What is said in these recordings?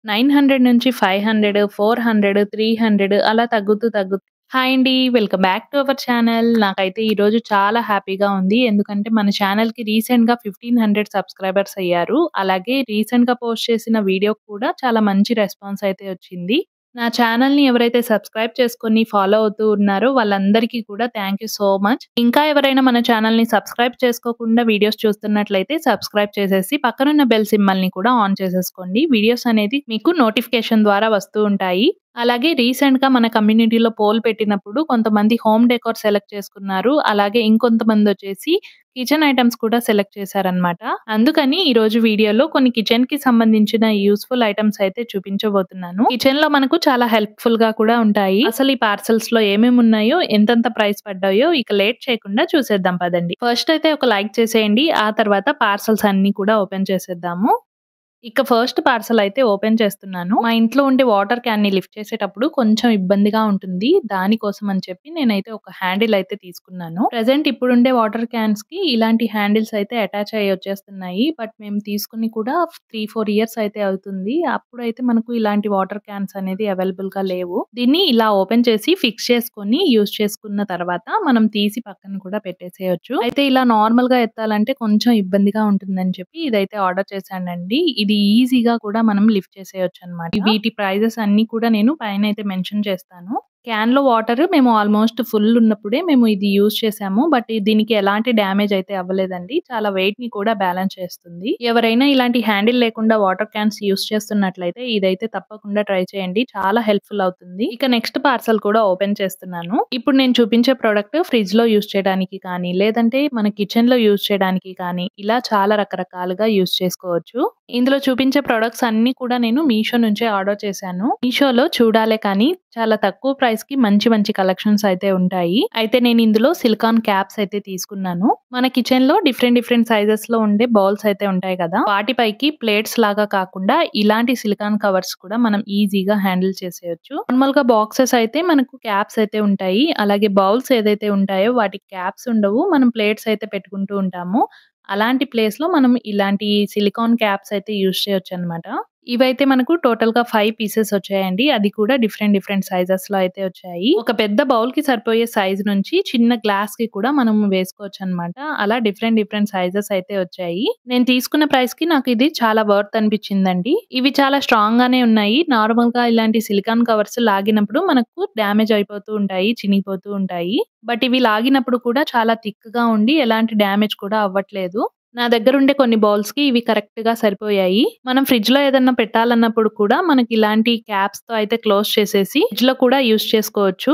900 నుంచి 500, 400, 300 అలా తగ్గుతూ హాయ్ అండి. Welcome back to our channel. నాకైతే ఈరోజు చాలా హ్యాపీగా ఉంది. ఎందుకంటే మన ఛానల్‌కి రీసెంట్‌గా 1500 సబ్స్క్రైబర్స్ అయ్యారు. అలాగే రీసెంట్‌గా పోస్ట్ చేసిన వీడియోకి కూడా చాలా మంచి రెస్పాన్స్ అయితే వచ్చింది. నా ఛానల్‌ని ఎవరైతే సబ్స్క్రైబ్ చేసుకొని ఫాలో అవుతూ ఉన్నారో వాళ్ళందరికీ కూడా థ్యాంక్ యూ సో మచ్. ఇంకా ఎవరైనా మన ఛానల్‌ని సబ్స్క్రైబ్ చేసుకోకుండా వీడియోస్ చూస్తున్నట్లయితే సబ్స్క్రైబ్ చేసేసి పక్కనున్న బెల్ సింబల్‌ని కూడా ఆన్ చేసేసుకోండి. వీడియోస్ అనేది మీకు నోటిఫికేషన్ ద్వారా వస్తూ ఉంటాయి. అలాగే రీసెంట్‌గా మన కమ్యూనిటీలో పోల్ పెట్టినప్పుడు కొంతమంది హోమ్ డెకోర్ సెలెక్ట్ చేసుకున్నారు. అలాగే ఇంకొంతమందొచ్చేసి కిచెన్ ఐటెమ్స్ కూడా సెలెక్ట్ చేశారనమాట. అందుకని ఈరోజు వీడియోలో కొన్ని కిచెన్‌కి సంబంధించిన యూజ్‌ఫుల్ ఐటెమ్స్ అయితే చూపించబోతున్నాను. కిచెన్‌లో మనకు చాలా హెల్ప్‌ఫుల్‌గా కూడా ఉంటాయి. అసలు ఈ పార్సెల్స్‌లో ఏమేమి ఉన్నాయో, ఎంతెంత ప్రైస్ పడ్డాయో ఇక లేట్ చేయకుండా చూసేద్దాం పదండి. ఫస్ట్ అయితే ఒక లైక్ చేసేయండి. ఆ తర్వాత పార్సెల్స్ అన్నీ కూడా ఓపెన్ చేసేద్దాము. ఇక ఫస్ట్ పార్సెల్ అయితే ఓపెన్ చేస్తున్నాను. మా ఇంట్లో ఉండే వాటర్ క్యాన్‌ని లిఫ్ట్ చేసేటప్పుడు కొంచెం ఇబ్బందిగా ఉంటుంది. దానికోసం అని చెప్పి నేనైతే ఒక హ్యాండిల్ అయితే తీసుకున్నాను. ప్రెజెంట్ ఇప్పుడుండే వాటర్ క్యాన్స్‌కి ఇలాంటి హ్యాండిల్స్ అయితే అటాచ్ అయ్యి వచ్చేస్తున్నాయి. బట్ మేము తీసుకొని కూడా 3, 4 ఇయర్స్ అయితే అవుతుంది. అప్పుడైతే మనకు ఇలాంటి వాటర్ క్యాన్స్ అనేది అవైలబుల్‌గా లేవు. దీన్ని ఇలా ఓపెన్ చేసి ఫిక్స్ చేసుకొని యూజ్ చేసుకున్న తర్వాత మనం తీసి పక్కన కూడా పెట్టేసేయొచ్చు. అయితే ఇలా నార్మల్‌గా ఎత్తాలంటే కొంచెం ఇబ్బందిగా ఉంటుందని చెప్పి ఇదైతే ఆర్డర్ చేశానండి. ఇది ఈజీగా కూడా మనం లిఫ్ట్ చేసేయొచ్చనమాట. వీటి ప్రైజెస్ అన్నీ కూడా నేను పైనైతే మెన్షన్ చేస్తాను. క్యాన్‌లో వాటర్ మేము ఆల్మోస్ట్ ఫుల్ ఉన్నప్పుడే మేము ఇది యూజ్ చేసాము. బట్ దీనికి ఎలాంటి డ్యామేజ్ అయితే అవ్వలేదండి. చాలా వెయిట్‌ని కూడా బ్యాలెన్స్ చేస్తుంది. ఎవరైనా ఇలాంటి హ్యాండిల్ లేకుండా వాటర్ క్యాన్స్ యూజ్ చేస్తున్నట్లయితే ఇదైతే తప్పకుండా ట్రై చేయండి. చాలా హెల్ప్‌ఫుల్ అవుతుంది. ఇక నెక్స్ట్ పార్సెల్ కూడా ఓపెన్ చేస్తున్నాను. ఇప్పుడు నేను చూపించే ప్రొడక్ట్ ఫ్రిడ్జ్‌లో యూజ్ చేయడానికి కానీ, లేదంటే మన కిచెన్‌లో యూజ్ చేయడానికి కానీ ఇలా చాలా రకరకాలుగా యూజ్ చేసుకోవచ్చు. ఇందులో చూపించే ప్రొడక్ట్స్ అన్నీ కూడా నేను మీషో నుంచే ఆర్డర్ చేశాను. మీషోలో చూడాలే కానీ చాలా తక్కువ ప్రైస్‌కి మంచి మంచి కలెక్షన్స్ అయితే ఉంటాయి. అయితే నేను ఇందులో సిలికాన్ క్యాప్స్ అయితే తీసుకున్నాను. మన కిచెన్‌లో డిఫరెంట్ సైజెస్‌లో ఉండే బౌల్స్ అయితే ఉంటాయి కదా! వాటిపైకి ప్లేట్స్ లాగా కాకుండా ఇలాంటి సిలికాన్ కవర్స్ కూడా మనం ఈజీగా హ్యాండిల్ చేసేయొచ్చు. నార్మల్‌గా బాక్సెస్ అయితే మనకు క్యాప్స్ అయితే ఉంటాయి. అలాగే బౌల్స్ ఏదైతే ఉంటాయో వాటికి క్యాప్స్ ఉండవు. మనం ప్లేట్స్ అయితే పెట్టుకుంటూ ఉంటాము. అలాంటి ప్లేస్‌లో మనం ఇలాంటి సిలికాన్ క్యాప్స్ అయితే యూజ్ చేయొచ్చనమాట. ఇవైతే మనకు టోటల్‌గా 5 పీసెస్ వచ్చాయండి. అది కూడా డిఫరెంట్ సైజెస్‌లో అయితే వచ్చాయి. ఒక పెద్ద బౌల్‌కి సరిపోయే సైజ్ నుంచి చిన్న గ్లాస్‌కి కూడా మనం వేసుకోవచ్చనమాట. అలా డిఫరెంట్ సైజెస్ అయితే వచ్చాయి. నేను తీసుకున్న ప్రైస్‌కి నాకు ఇది చాలా వర్త్ అనిపించిందండి. ఇవి చాలా స్ట్రాంగ్‌గానే ఉన్నాయి. నార్మల్‌గా ఇలాంటి సిలికాన్ కవర్స్ లాగినప్పుడు మనకు డ్యామేజ్ అయిపోతూ ఉంటాయి, చినిగిపోతూ ఉంటాయి. బట్ ఇవి లాగినప్పుడు కూడా చాలా థిక్‌గా ఉండి ఎలాంటి డ్యామేజ్ కూడా అవ్వట్లేదు. నా దగ్గరుండే కొన్ని బౌల్స్‌కి ఇవి కరెక్ట్‌గా సరిపోయాయి. మనం ఫ్రిడ్జ్‌లో ఏదన్నా పెట్టాలన్నప్పుడు కూడా మనకి ఇలాంటి క్యాప్స్‌తో అయితే క్లోజ్ చేసేసి ఫ్రిడ్జ్‌లో కూడా యూజ్ చేసుకోవచ్చు.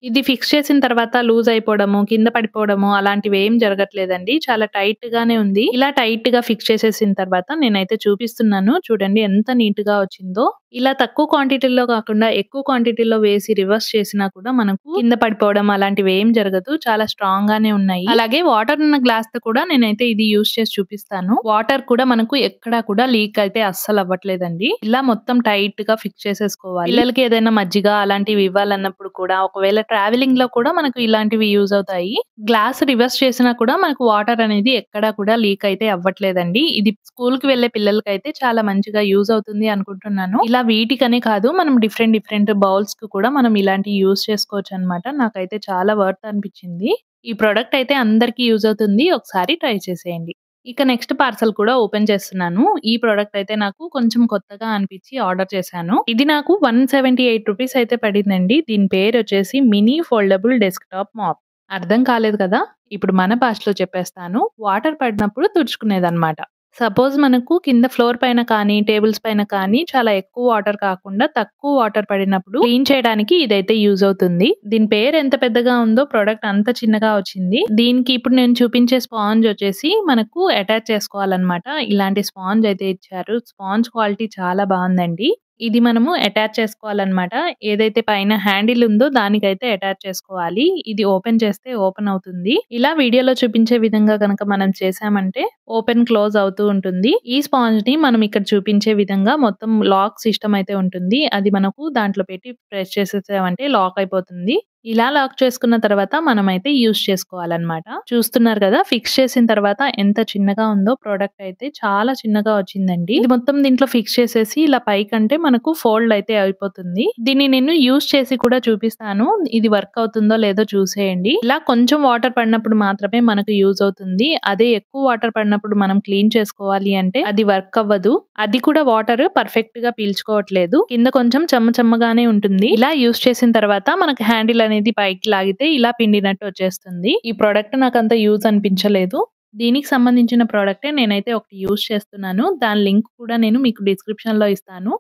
ఇది ఫిక్స్ చేసిన తర్వాత లూజ్ అయిపోవడము, కింద పడిపోవడము అలాంటివేం జరగట్లేదండి. చాలా టైట్‌గానే ఉంది. ఇలా టైట్‌గా ఫిక్స్ చేసేసిన తర్వాత నేనైతే చూపిస్తున్నాను. చూడండి ఎంత నీట్‌గా వచ్చిందో. ఇలా తక్కువ క్వాంటిటీలో కాకుండా ఎక్కువ క్వాంటిటీలో వేసి రివర్స్ చేసినా కూడా మనకు కింద పడిపోవడం అలాంటివేం జరగదు. చాలా స్ట్రాంగ్‌గానే ఉన్నాయి. అలాగే వాటర్ ఉన్న గ్లాస్‌తో కూడా నేనైతే ఇది యూజ్ చేసి చూపిస్తాను. వాటర్ కూడా మనకు ఎక్కడా కూడా లీక్ అయితే అస్సలు అవ్వట్లేదండి. ఇలా మొత్తం టైట్‌గా ఫిక్స్ చేసేసుకోవాలి. పిల్లలకి ఏదైనా మజ్జిగ అలాంటివి ఇవ్వాలన్నప్పుడు కూడా ఒకవేళ ట్రావెలింగ్‌లో కూడా మనకు ఇలాంటివి యూజ్ అవుతాయి. గ్లాస్ రివర్స్ చేసినా కూడా మనకు వాటర్ అనేది ఎక్కడా కూడా లీక్ అయితే అవ్వట్లేదండి. ఇది స్కూల్‌కి వెళ్ళే పిల్లలకైతే చాలా మంచిగా యూజ్ అవుతుంది అనుకుంటున్నాను. ఇలా వీటికనే కాదు మనం డిఫరెంట్ బౌల్స్‌కి కూడా మనం ఇలాంటివి యూజ్ చేసుకోవచ్చనమాట. నాకైతే చాలా వర్త్ అనిపించింది. ఈ ప్రొడక్ట్ అయితే అందరికీ యూజ్ అవుతుంది. ఒకసారి ట్రై చేసేయండి. ఇక నెక్స్ట్ పార్సెల్ కూడా ఓపెన్ చేస్తున్నాను. ఈ ప్రొడక్ట్ అయితే నాకు కొంచెం కొత్తగా అనిపించి ఆర్డర్ చేశాను. ఇది నాకు 178 రూపీస్ అయితే పడిందండి. దీని పేరొచ్చేసి మినీ ఫోల్డబుల్ డెస్క్‌టాప్ మాప్. అర్థం కాలేదు కదా! ఇప్పుడు మన భాషలో చెప్పేస్తాను. వాటర్ పడినప్పుడు తుడుచుకునేదన్నమాట. సపోజ్ మనకు కింద ఫ్లోర్ పైన కానీ, టేబుల్స్ పైన కానీ చాలా ఎక్కువ వాటర్ కాకుండా తక్కువ వాటర్ పడినప్పుడు క్లీన్ చేయడానికి ఇదైతే యూజ్ అవుతుంది. దీని పేరు ఎంత పెద్దగా ఉందో ప్రొడక్ట్ అంత చిన్నగా వచ్చింది. దీనికి ఇప్పుడు నేను చూపించే స్పాంజ్ వచ్చేసి మనకు అటాచ్ చేసుకోవాలన్నమాట. ఇలాంటి స్పాంజ్ అయితే ఇచ్చారు. స్పాంజ్ క్వాలిటీ చాలా బాగుందండి. ఇది మనము అటాచ్ చేసుకోవాలన్నమాట. ఏదైతే పైన హ్యాండిల్ ఉందో దానికైతే అటాచ్ చేసుకోవాలి. ఇది ఓపెన్ చేస్తే ఓపెన్ అవుతుంది. ఇలా వీడియోలో చూపించే విధంగా గనక మనం చేసామంటే ఓపెన్, క్లోజ్ అవుతూ ఉంటుంది. ఈ స్పాంజ్‌ని మనం ఇక్కడ చూపించే విధంగా మొత్తం లాక్ సిస్టమ్ అయితే ఉంటుంది. అది మనకు దాంట్లో పెట్టి ప్రెస్ చేసేసామంటే లాక్ అయిపోతుంది. ఇలా లాక్ చేసుకున్న తర్వాత మనమైతే యూజ్ చేసుకోవాలన్నమాట. చూస్తున్నారు కదా! ఫిక్స్ చేసిన తర్వాత ఎంత చిన్నగా ఉందో ప్రొడక్ట్ అయితే చాలా చిన్నగా వచ్చిందండి. ఇది మొత్తం దీంట్లో ఫిక్స్ చేసేసి ఇలా పైకంటే మనకు ఫోల్డ్ అయితే అయిపోతుంది. దీన్ని నేను యూజ్ చేసి కూడా చూపిస్తాను. ఇది వర్క్ అవుతుందో లేదో చూసేయండి. ఇలా కొంచెం వాటర్ పడినప్పుడు మాత్రమే మనకు యూజ్ అవుతుంది. అదే ఎక్కువ వాటర్ పడినప్పుడు మనం క్లీన్ చేసుకోవాలి అంటే అది వర్క్ అవ్వదు. అది కూడా వాటర్ పర్ఫెక్ట్ గా పీల్చుకోవట్లేదు. కింద కొంచెం చెమ్మగానే ఉంటుంది. ఇలా యూజ్ చేసిన తర్వాత మనకు హ్యాండిల్ అనేది పైకి లాగితే ఇలా పిండినట్టు వచ్చేస్తుంది. ఈ ప్రొడక్ట్ నాకంత యూజ్ అనిపించలేదు. దీనికి సంబంధించిన ప్రొడక్టే నేనైతే ఒకటి యూజ్ చేస్తున్నాను. దాని లింక్ కూడా నేను మీకు డిస్క్రిప్షన్ లో ఇస్తాను.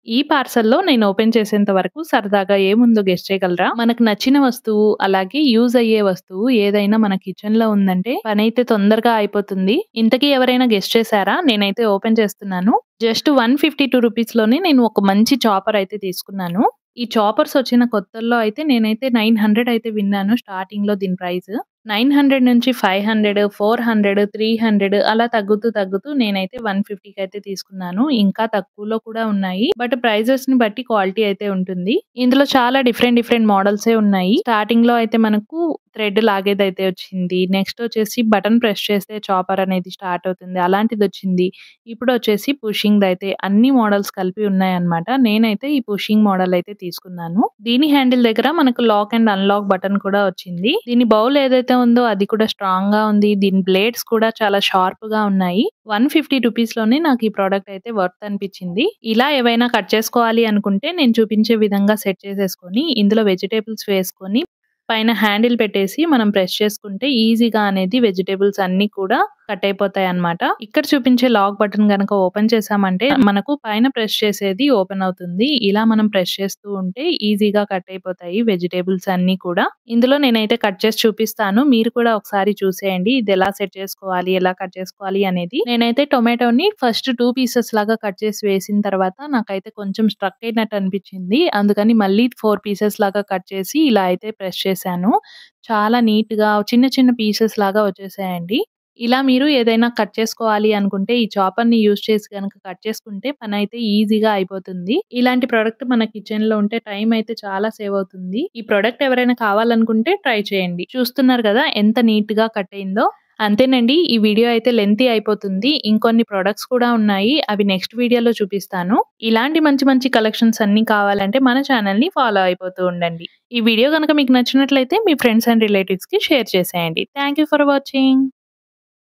ఈ పార్సెల్‌లో నేను ఓపెన్ చేసేంత వరకు సరదాగా ఏముందో గెస్ చేయగలరా? మనకు నచ్చిన వస్తువు, అలాగే యూజ్ అయ్యే వస్తువు ఏదైనా మన కిచెన్‌లో ఉందంటే పనైతే తొందరగా అయిపోతుంది. ఇంతకీ ఎవరైనా గెస్ చేసారా? నేనైతే ఓపెన్ చేస్తున్నాను. జస్ట్ 152 రూపీస్‌లోనే నేను ఒక మంచి చాపర్ అయితే తీసుకున్నాను. ఈ చాపర్స్ వచ్చిన కొత్తల్లో అయితే నేనైతే 900 అయితే విన్నాను స్టార్టింగ్‌లో దీని ప్రైస్. 900 నుంచి 500, 400, 300 అలా తగ్గుతూ నేనైతే 150కి అయితే తీసుకున్నాను. ఇంకా తక్కువలో కూడా ఉన్నాయి. బట్ ప్రైజెస్‌ని బట్టి క్వాలిటీ అయితే ఉంటుంది. ఇందులో చాలా డిఫరెంట్ మోడల్సే ఉన్నాయి. స్టార్టింగ్‌లో అయితే మనకు థ్రెడ్ లాగేదైతే వచ్చింది. నెక్స్ట్ వచ్చేసి బటన్ ప్రెస్ చేస్తే చాపర్ అనేది స్టార్ట్ అవుతుంది. అలాంటిదొచ్చింది. ఇప్పుడొచ్చేసి పుషింగ్‌దయితే అన్ని మోడల్స్ కలిపి ఉన్నాయన్నమాట. నేనైతే ఈ పుషింగ్ మోడల్ అయితే తీసుకున్నాను. దీని హ్యాండిల్ దగ్గర మనకు లాక్ అండ్ అన్‌లాక్ బటన్ కూడా వచ్చింది. దీని బౌల్ ఏదైతే ఉందో అది కూడా స్ట్రాంగ్‌గా ఉంది. దీని బ్లేడ్స్ కూడా చాలా షార్ప్‌గా ఉన్నాయి. 150 రూపీస్‌లోనే నాకు ఈ ప్రొడక్ట్ అయితే వర్త్ అనిపించింది. ఇలా ఏవైనా కట్ చేసుకోవాలి అనుకుంటే నేను చూపించే విధంగా సెట్ చేసేసుకొని ఇందులో వెజిటబుల్స్ వేసుకొని పైన హ్యాండిల్ పెట్టేసి మనం ప్రెస్ చేసుకుంటే ఈజీగా అనేది వెజిటబుల్స్ అన్నీ కూడా కట్ అయిపోతాయన్నమాట. ఇక్కడ చూపించే లాక్ బటన్ గనక ఓపెన్ చేసామంటే మనకు పైన ప్రెస్ చేసేది ఓపెన్ అవుతుంది. ఇలా మనం ప్రెస్ చేస్తూ ఉంటే ఈజీగా కట్ అయిపోతాయి వెజిటబుల్స్ అన్నీ కూడా. ఇందులో నేనైతే కట్ చేసి చూపిస్తాను. మీరు కూడా ఒకసారి చూసేయండి. ఇది ఎలా సెట్ చేసుకోవాలి, ఎలా కట్ చేసుకోవాలి అనేది. నేనైతే టొమాటోని ఫస్ట్ 2 పీసెస్ లాగా కట్ చేసి వేసిన తర్వాత నాకైతే కొంచెం స్ట్రక్ అయినట్టు అనిపించింది. అందుకని మళ్ళీ 4 పీసెస్ లాగా కట్ చేసి ఇలా అయితే ప్రెస్ చేశాను. చాలా నీట్‌గా చిన్న పీసెస్ లాగా వచ్చేసాయండి. ఇలా మీరు ఏదైనా కట్ చేసుకోవాలి అనుకుంటే ఈ చాపర్‌ని యూజ్ చేసి గనక కట్ చేసుకుంటే పనైతే ఈజీగా అయిపోతుంది. ఇలాంటి ప్రొడక్ట్ మన కిచెన్‌లో ఉంటే టైం అయితే చాలా సేవ్ అవుతుంది. ఈ ప్రొడక్ట్ ఎవరైనా కావాలనుకుంటే ట్రై చేయండి. చూస్తున్నారు కదా ఎంత నీట్‌గా కట్ అయిందో. అంతేనండి. ఈ వీడియో అయితే లెంతీ అయిపోతుంది. ఇంకొన్ని ప్రొడక్ట్స్ కూడా ఉన్నాయి. అవి నెక్స్ట్ వీడియోలో చూపిస్తాను. ఇలాంటి మంచి కలెక్షన్స్ అన్నీ కావాలంటే మన ఛానెల్‌ని ఫాలో అయిపోతూ ఉండండి. ఈ వీడియో గనక మీకు నచ్చినట్లయితే మీ ఫ్రెండ్స్ అండ్ రిలేటివ్స్‌కి షేర్ చేసేయండి. Thank you for watching.